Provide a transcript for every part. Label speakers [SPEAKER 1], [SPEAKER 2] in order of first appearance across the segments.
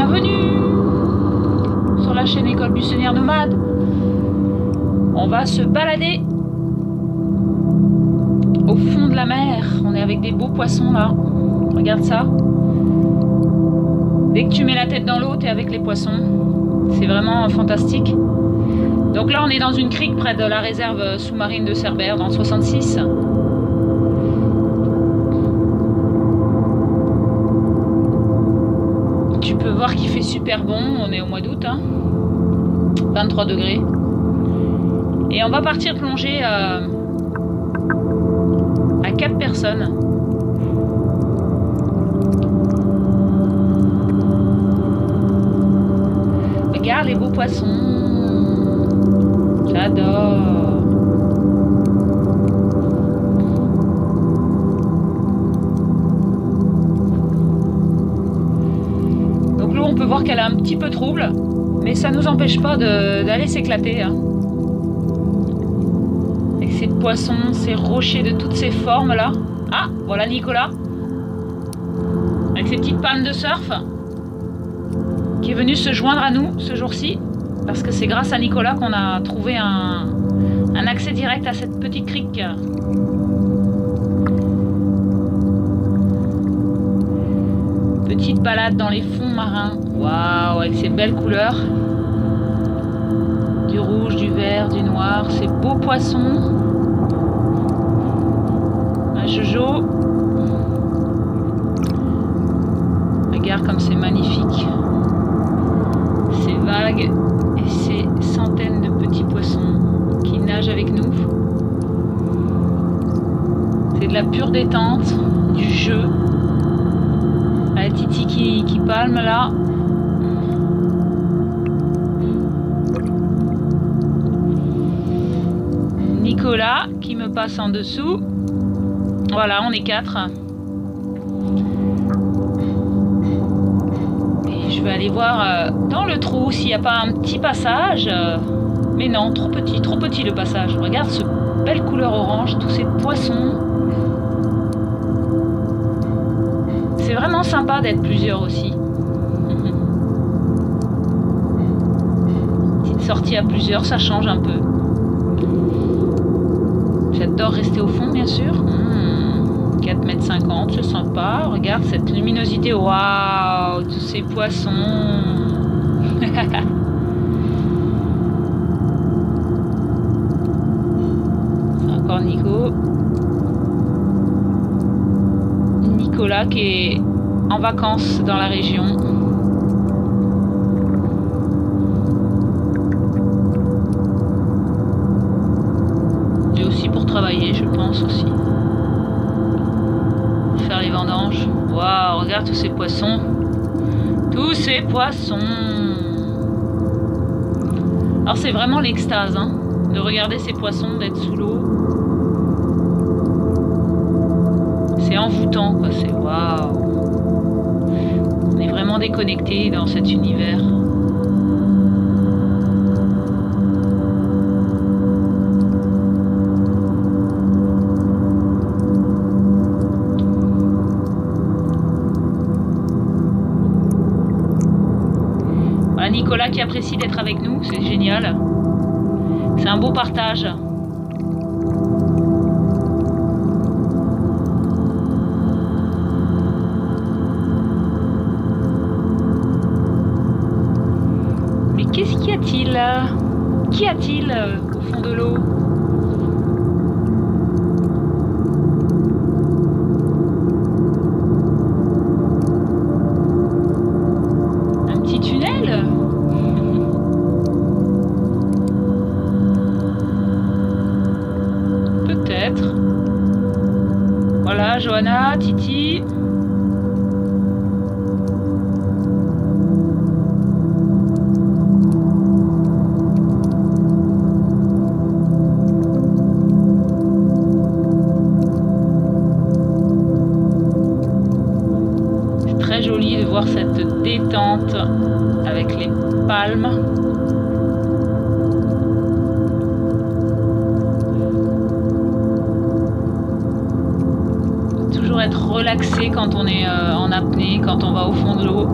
[SPEAKER 1] Bienvenue sur la chaîne École Buissonnière Nomade. On va se balader au fond de la mer. On est avec des beaux poissons là. Regarde ça. Dès que tu mets la tête dans l'eau, t'es avec les poissons. C'est vraiment fantastique. Donc là, on est dans une crique près de la réserve sous-marine de Cerbère, dans le 66. Tu peux voir qu'il fait super bon. On est au mois d'août, hein. 23 degrés. Et on va partir plonger à 4 personnes. Regarde les beaux poissons. J'adore. Donc l'eau, on peut voir qu'elle est un petit peu trouble, mais ça nous empêche pas d'aller s'éclater, hein. Avec ces poissons, ces rochers de toutes ces formes là. Ah, voilà Nicolas. Avec ses petites palmes de surf. Qui est venu se joindre à nous ce jour-ci. Parce que c'est grâce à Nicolas qu'on a trouvé un accès direct à cette petite crique. Petite balade dans les fonds marins. Waouh, avec ces belles couleurs. Du rouge, du vert, du noir. Ces beaux poissons. Un Jojo. Regarde comme c'est magnifique. Ces vagues et ces centaines de petits poissons qui nagent avec nous. C'est de la pure détente, du jeu. La Titi qui palme là. Nicolas qui me passe en dessous. Voilà, on est 4. Et je vais aller voir dans le trou s'il n'y a pas un petit passage. Mais non, trop petit le passage. Regarde ce belle couleur orange, tous ces poissons. C'est vraiment sympa d'être plusieurs aussi. Petite sortie à plusieurs, ça change un peu. J'adore rester au fond, bien sûr. 4,50 m, c'est sympa. Regarde cette luminosité. Waouh, tous ces poissons. Encore Nicolas qui est en vacances dans la région. Et aussi pour travailler, je pense aussi. Faire les vendanges. Waouh, regarde tous ces poissons. Tous ces poissons. Alors c'est vraiment l'extase, hein, de regarder ces poissons, d'être sous l'eau. C'est envoûtant, quoi. C'est waouh. On est vraiment déconnecté dans cet univers. Voilà Nicolas qui apprécie d'être avec nous, c'est génial. C'est un beau partage. Qu'est-ce qu'y a-t-il? Qu'y a-t-il au fond de l'eau? Un petit tunnel? Peut-être. Voilà, Johanna, Titi. Joli de voir cette détente avec les palmes. Toujours être relaxé quand on est en apnée, quand on va au fond de l'eau.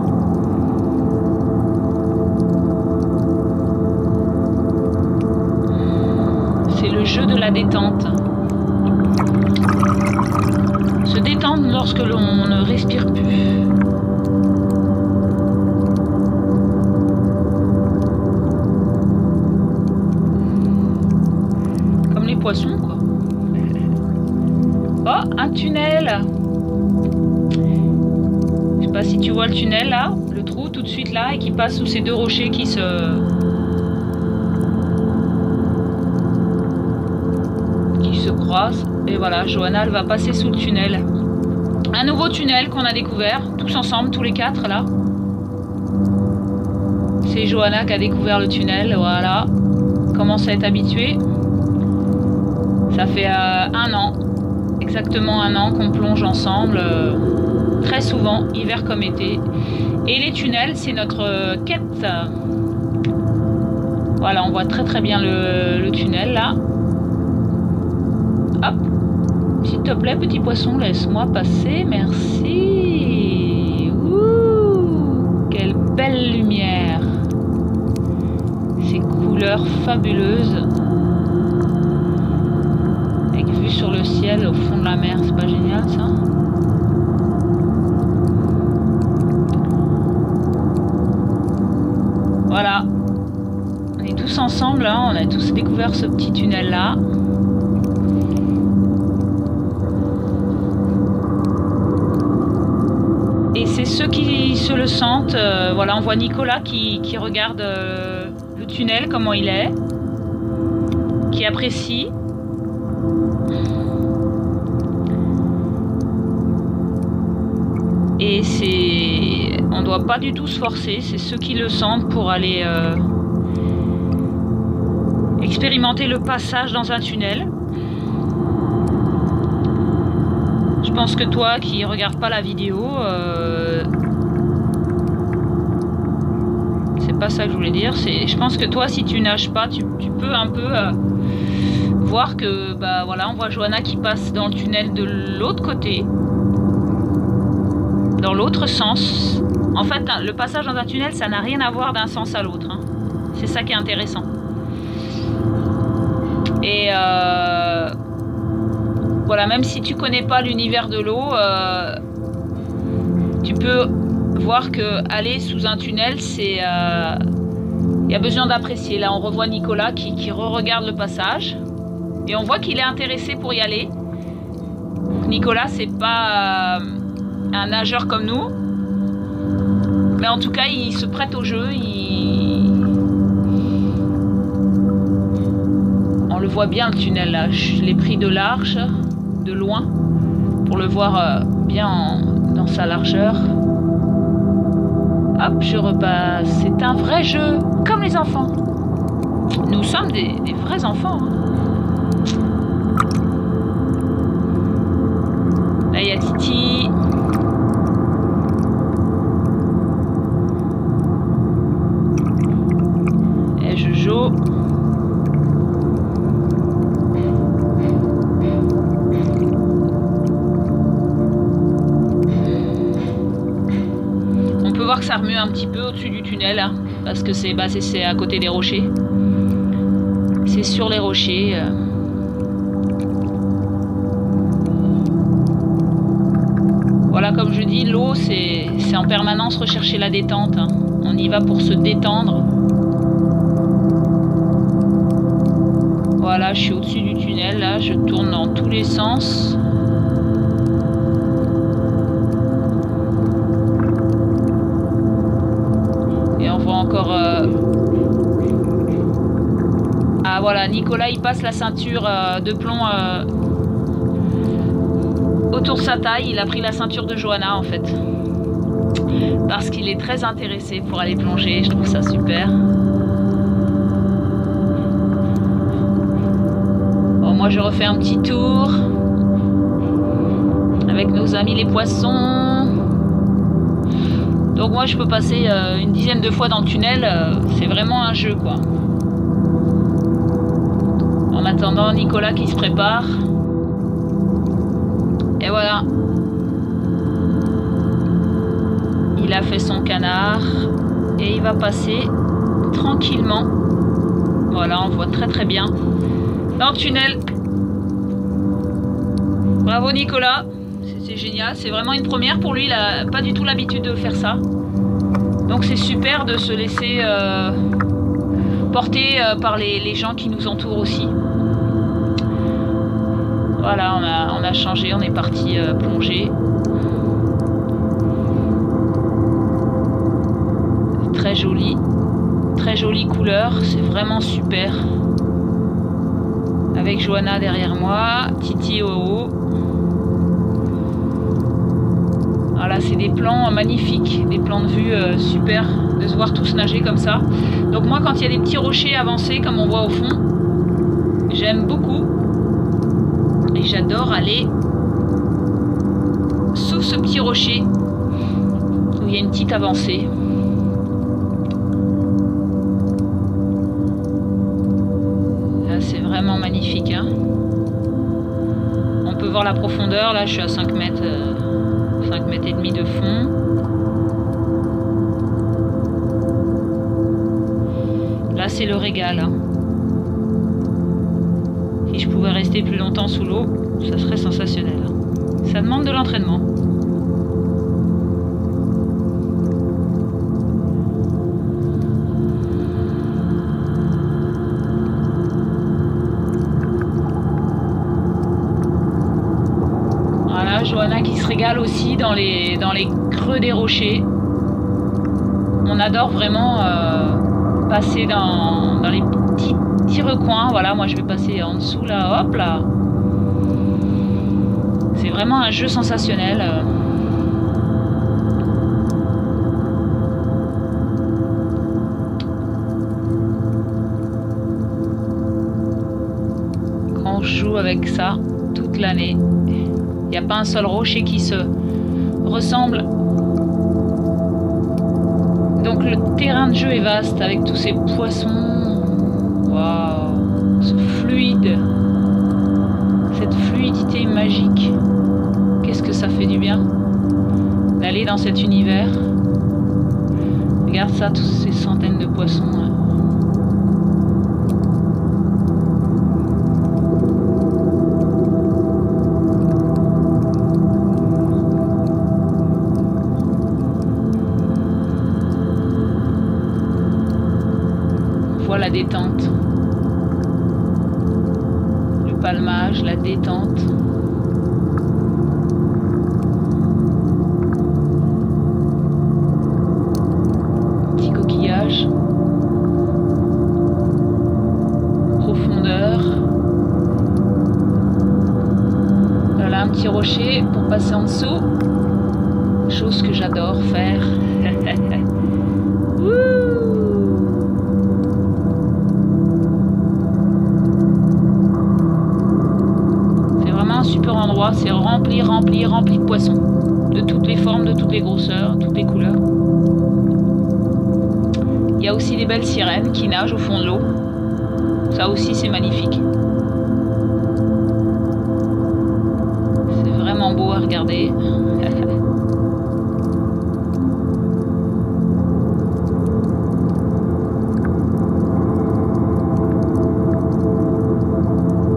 [SPEAKER 1] de la détente. Se détendre lorsque l'on ne respire plus. Comme les poissons, quoi. Oh, un tunnel! Je sais pas si tu vois le tunnel là, le trou tout de suite là, et qui passe sous ces deux rochers qui se croisent. Et voilà, Johanna elle va passer sous le tunnel. Un nouveau tunnel qu'on a découvert, tous ensemble, tous les quatre là. C'est Johanna qui a découvert le tunnel, voilà. Commence à être habituée. Ça fait 1 an, exactement 1 an qu'on plonge ensemble. Très souvent, hiver comme été. Et les tunnels, c'est notre quête. Voilà, on voit très bien le tunnel là. Hop. S'il te plaît, petit poisson, laisse-moi passer. Merci. Ouh, quelle belle lumière. Ces couleurs fabuleuses. Avec vue sur le ciel au fond de la mer, c'est pas génial ça? Voilà, on est tous ensemble, hein. On a tous découvert ce petit tunnel là. Et c'est ceux qui se le sentent, voilà, on voit Nicolas qui regarde le tunnel, comment il est, qui apprécie. Et on ne doit pas du tout se forcer, c'est ceux qui le sentent pour aller expérimenter le passage dans un tunnel. Je pense que toi qui regardes pas la vidéo, c'est pas ça que je voulais dire. Je pense que toi, si tu nages pas, tu peux un peu voir que, bah voilà, on voit Johanna qui passe dans le tunnel de l'autre côté. Dans l'autre sens. En fait, le passage dans un tunnel, ça n'a rien à voir d'un sens à l'autre. Hein. C'est ça qui est intéressant. Et voilà, même si tu connais pas l'univers de l'eau, tu peux voir que aller sous un tunnel, c'est il y a besoin d'apprécier. Là, on revoit Nicolas qui re-regarde le passage et on voit qu'il est intéressé pour y aller. Nicolas, c'est pas un nageur comme nous, mais en tout cas il se prête au jeu, on le voit bien le tunnel là, je l'ai pris de large, de loin, pour le voir bien dans sa largeur. Hop, je repasse, c'est un vrai jeu, comme les enfants. Nous sommes des vrais enfants. Hein. Là il y a Titi. On peut voir que ça remue un petit peu au-dessus du tunnel, hein, parce que c'est à côté des rochers. C'est sur les rochers. Voilà, comme je dis, l'eau, c'est en permanence rechercher la détente. Hein. On y va pour se détendre. Voilà, je suis au-dessus du tunnel, là, je tourne dans tous les sens. Et on voit encore... Ah voilà, Nicolas, il passe la ceinture de plomb autour de sa taille. Il a pris la ceinture de Johanna, en fait. Parce qu'il est très intéressé pour aller plonger, je trouve ça super. Moi je refais un petit tour avec nos amis les poissons. Donc moi je peux passer une dizaine de fois dans le tunnel, c'est vraiment un jeu quoi. En attendant Nicolas qui se prépare. Et voilà. Il a fait son canard et il va passer tranquillement. Voilà, on voit très bien. dans le tunnel. Bravo Nicolas, c'est génial, c'est vraiment une première pour lui, il n'a pas du tout l'habitude de faire ça. Donc c'est super de se laisser porter par les gens qui nous entourent aussi. Voilà, on a changé, on est parti plonger. Très jolie couleur, c'est vraiment super. Avec Johanna derrière moi, Titi au haut. Voilà, c'est des plans magnifiques, des plans de vue super, de se voir tous nager comme ça. Donc moi, quand il y a des petits rochers avancés, comme on voit au fond, j'aime beaucoup. Et j'adore aller sous ce petit rocher, où il y a une petite avancée. Là, c'est vraiment magnifique, hein. On peut voir la profondeur, là je suis à 5 mètres. 5 mètres et demi de fond. Là c'est le régal, hein. Si je pouvais rester plus longtemps sous l'eau, ça serait sensationnel. Ça demande de l'entraînement. Johanna qui se régale aussi dans les creux des rochers. On adore vraiment passer dans les petits recoins. Voilà, moi je vais passer en dessous là, hop là. C'est vraiment un jeu sensationnel. Quand on joue avec ça toute l'année. Il n'y a pas un seul rocher qui se ressemble. Donc le terrain de jeu est vaste avec tous ces poissons. Waouh, ce fluide. Cette fluidité magique. Qu'est-ce que ça fait du bien d'aller dans cet univers. Regarde ça, toutes ces centaines de poissons. Là. La détente, le palmage, la détente. Petit coquillage, profondeur. Voilà un petit rocher pour passer en dessous, chose que j'adore faire. Super endroit, c'est rempli de poissons, de toutes les formes, de toutes les grosseurs, toutes les couleurs. Il y a aussi des belles sirènes qui nagent au fond de l'eau. Ça aussi c'est magnifique. C'est vraiment beau à regarder.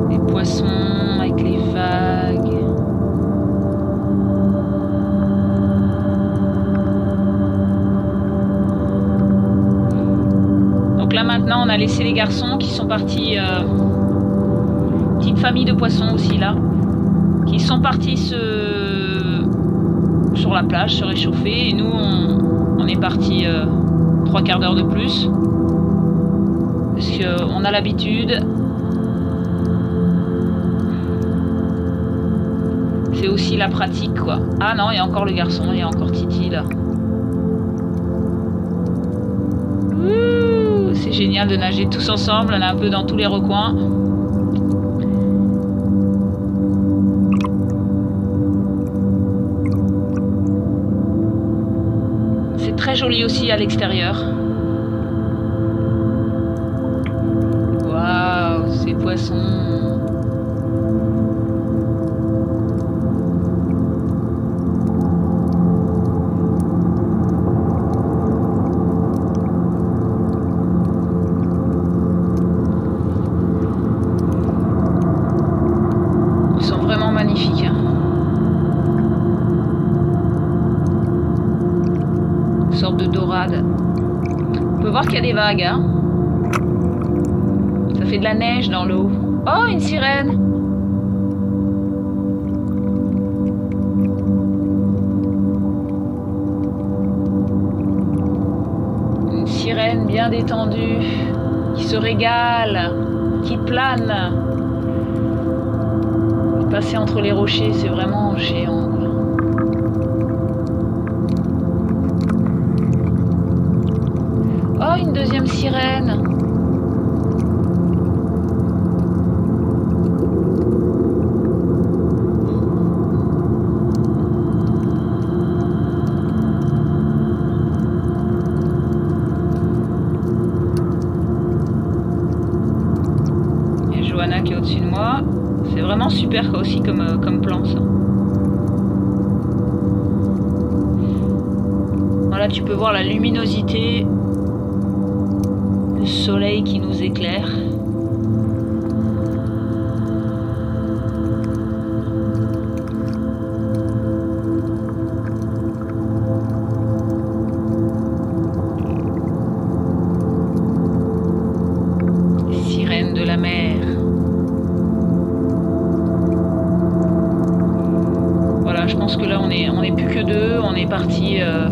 [SPEAKER 1] Les poissons avec les vagues. Donc là maintenant on a laissé les garçons qui sont partis, petite famille de poissons aussi là, qui sont partis sur la plage se réchauffer, et nous on est partis 3 quarts d'heure de plus parce qu'on a l'habitude. C'est aussi la pratique quoi. Ah non, il y a encore le garçon, il y a encore Titi là. C'est génial de nager tous ensemble, on est un peu dans tous les recoins. C'est très joli aussi à l'extérieur. Waouh, ces poissons. de dorade. On peut voir qu'il y a des vagues. Hein. Ça fait de la neige dans l'eau. Oh, une sirène! Une sirène bien détendue, qui se régale, qui plane. Passer entre les rochers, c'est vraiment géant. Oh, une deuxième sirène! Qui est au-dessus de moi. C'est vraiment super aussi comme plan ça. Voilà, tu peux voir la luminosité, le soleil qui nous éclaire. Sirène de la mer. Je pense que là on est plus que deux, on est parti un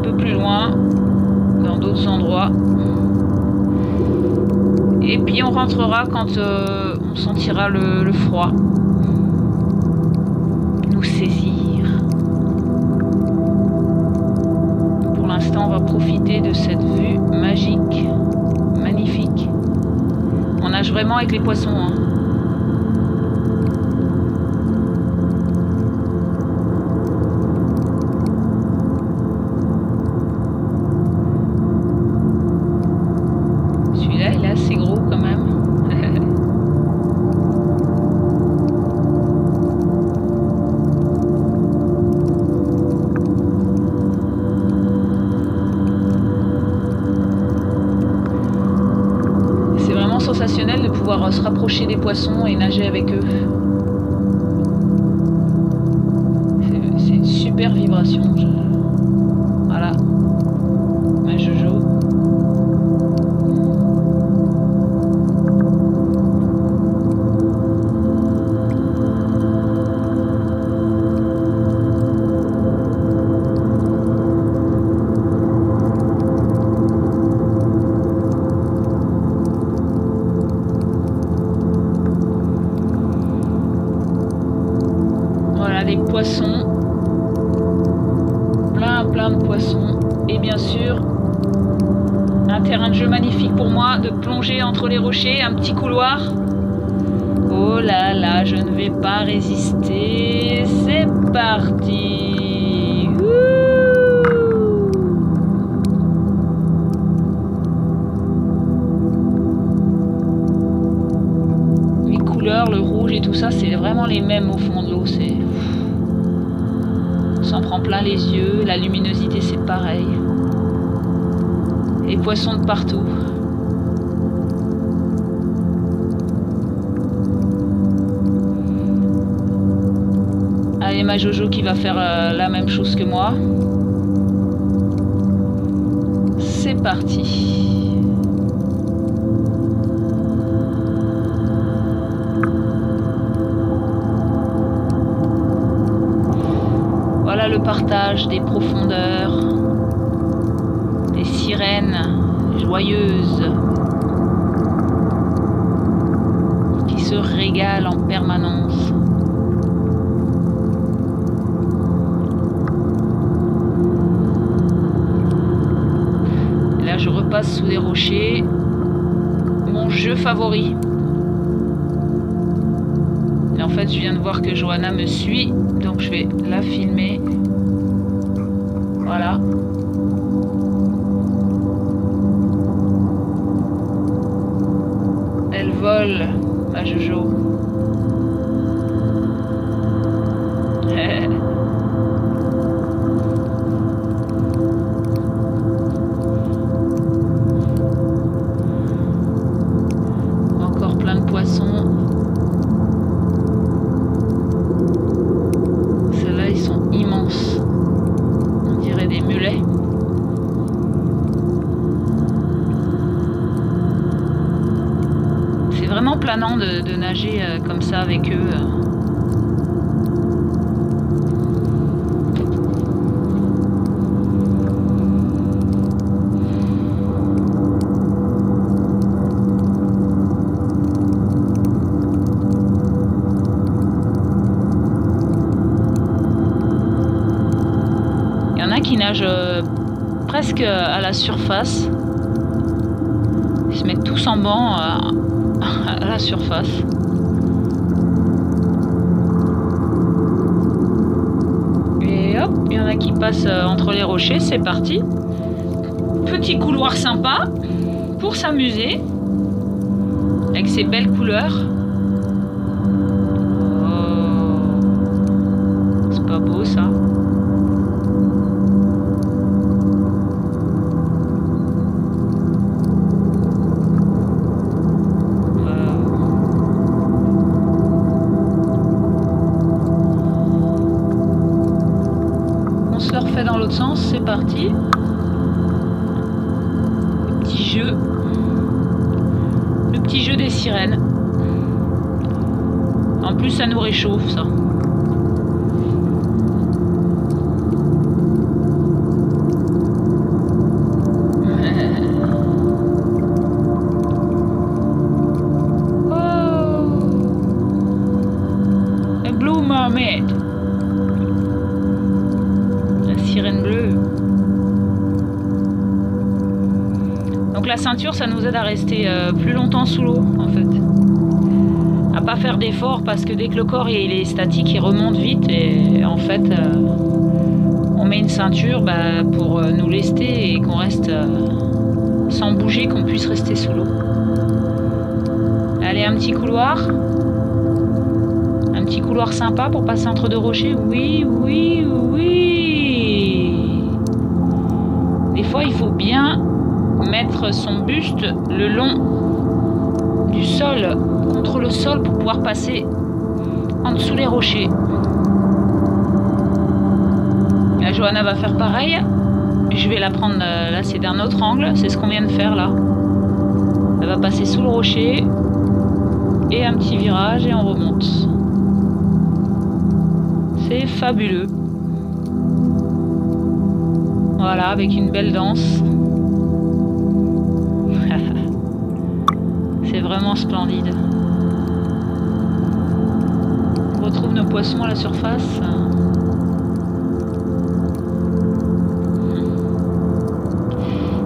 [SPEAKER 1] peu plus loin, dans d'autres endroits. Et puis on rentrera quand on sentira le froid nous saisir. Pour l'instant on va profiter de cette vue magique, magnifique. On nage vraiment avec les poissons. Hein. Sensationnel de pouvoir se rapprocher des poissons et nager avec eux. C'est une super vibration. Voilà, ma Jojo. Des poissons, plein de poissons, et bien sûr un terrain de jeu magnifique pour moi de plonger entre les rochers, un petit couloir. Oh là là, je ne vais pas résister, c'est parti. Les couleurs, le rouge et tout ça, c'est vraiment les mêmes au fond de l'eau, on s'en prend plein les yeux, la luminosité c'est pareil. Les poissons de partout. Allez, ma Jojo qui va faire la même chose que moi. C'est parti. Voilà le partage des profondeurs, des sirènes joyeuses qui se régalent en permanence. Et là je repasse sous des rochers, mon jeu favori. Et en fait je viens de voir que Johanna me suit, donc je vais la filmer. Voilà. Elle vole, ma Jojo. Encore plein de poissons. Celle-là sensation de nager comme ça avec eux. Il y en a qui nagent presque à la surface. Ils se mettent tous en banc à la surface. Et hop, il y en a qui passent entre les rochers, c'est parti. Petit couloir sympa pour s'amuser avec ces belles couleurs. Oh, c'est pas beau ça. Dans l'autre sens, c'est parti. Le petit jeu des sirènes. En plus, ça nous réchauffe, ça. Oh, a Blue Mermaid. Sirène bleue. Donc la ceinture, ça nous aide à rester plus longtemps sous l'eau, en fait. À pas faire d'efforts, parce que dès que le corps il est statique, il remonte vite. Et en fait, on met une ceinture pour nous lester et qu'on reste sans bouger, qu'on puisse rester sous l'eau. Allez, un petit couloir. Un petit couloir sympa pour passer entre deux rochers. Oui, oui, oui. Des fois, il faut bien mettre son buste le long du sol, contre le sol, pour pouvoir passer en dessous les rochers. La Johanna va faire pareil. Je vais la prendre, là c'est d'un autre angle, c'est ce qu'on vient de faire là. Elle va passer sous le rocher et un petit virage et on remonte. C'est fabuleux. Voilà, avec une belle danse. C'est vraiment splendide. On retrouve nos poissons à la surface.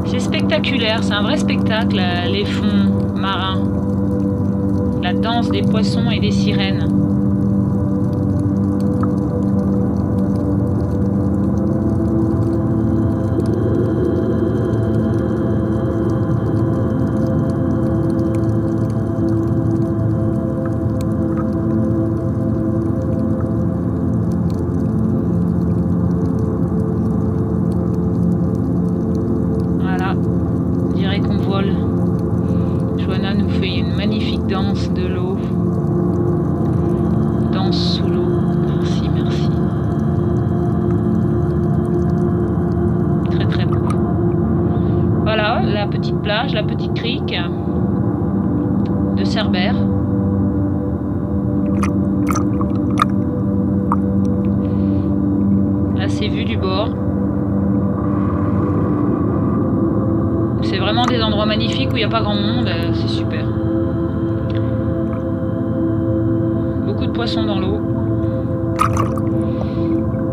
[SPEAKER 1] C'est spectaculaire, c'est un vrai spectacle, les fonds marins. La danse des poissons et des sirènes. Johanna nous fait une magnifique danse de l'eau. Danse sous l'eau. Merci, merci. Très très beau. Voilà, la petite plage, la petite crique de Cerbère. Là, c'est vu du bord. C'est vraiment des endroits magnifiques où il n'y a pas grand monde, c'est super. Beaucoup de poissons dans l'eau.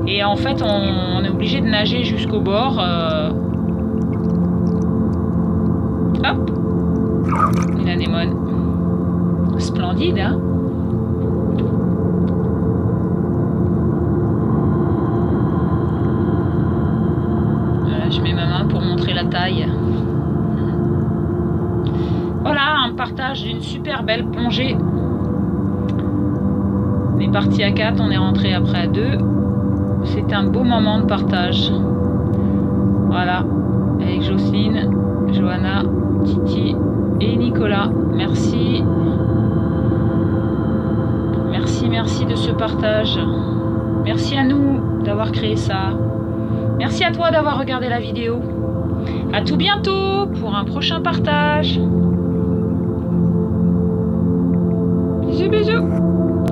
[SPEAKER 1] Et en fait, on est obligé de nager jusqu'au bord. Hop, une anémone. Splendide, hein? Je mets ma main pour montrer la taille. Voilà, un partage d'une super belle plongée. On est parti à 4, on est rentré après à 2. C'est un beau moment de partage. Voilà, avec Jocelyne, Johanna, Titi et Nicolas. Merci. Merci, merci de ce partage. Merci à nous d'avoir créé ça. Merci à toi d'avoir regardé la vidéo. À tout bientôt pour un prochain partage. bisous.